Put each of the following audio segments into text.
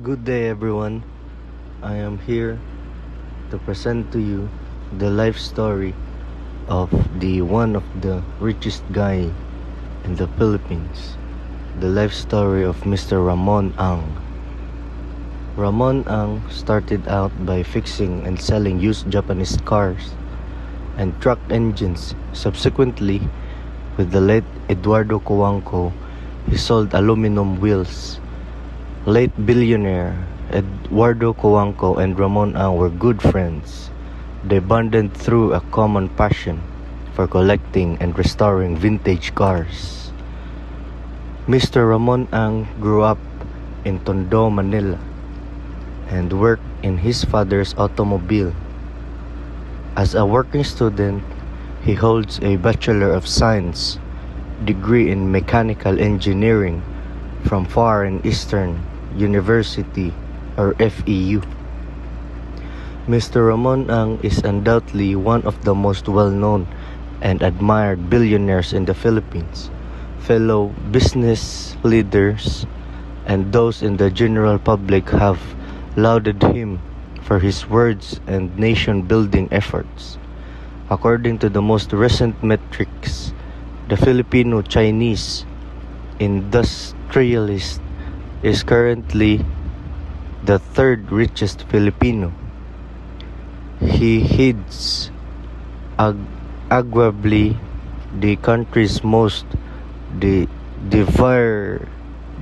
Good day, everyone. I am here to present to you the life story of the one of the richest guy in the Philippines. The life story of Mr. Ramon Ang. Ramon Ang started out by fixing and selling used Japanese cars and truck engines. Subsequently, with the late Eduardo Cojuangco, he sold aluminum wheels. Late billionaire Eduardo Cojuangco and Ramon Ang were good friends. They bonded through a common passion for collecting and restoring vintage cars. Mr. Ramon Ang grew up in Tondo, Manila, and worked in his father's automobile. As a working student, he holds a Bachelor of Science degree in Mechanical Engineering from Far and Eastern University, or FEU. Mr. Ramon Ang is undoubtedly one of the most well-known and admired billionaires in the Philippines. Fellow business leaders and those in the general public have lauded him for his words and nation-building efforts. According to the most recent metrics, the Filipino-Chinese industrialist is currently the third richest Filipino. He heads arguably the country's most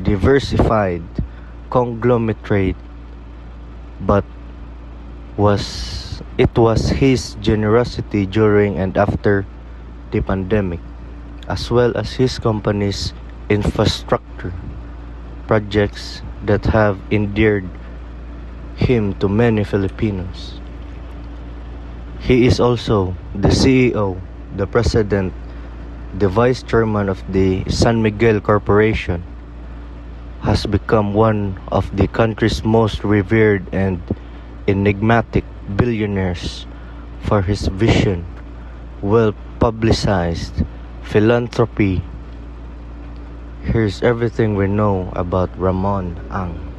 diversified conglomerate, but it was his generosity during and after the pandemic, as well as his company's infrastructure projects that have endeared him to many Filipinos. He is also the CEO, the president, the vice chairman of the San Miguel Corporation, has become one of the country's most revered and enigmatic billionaires for his vision, well-publicized philanthropy. Here's everything we know about Ramon Ang.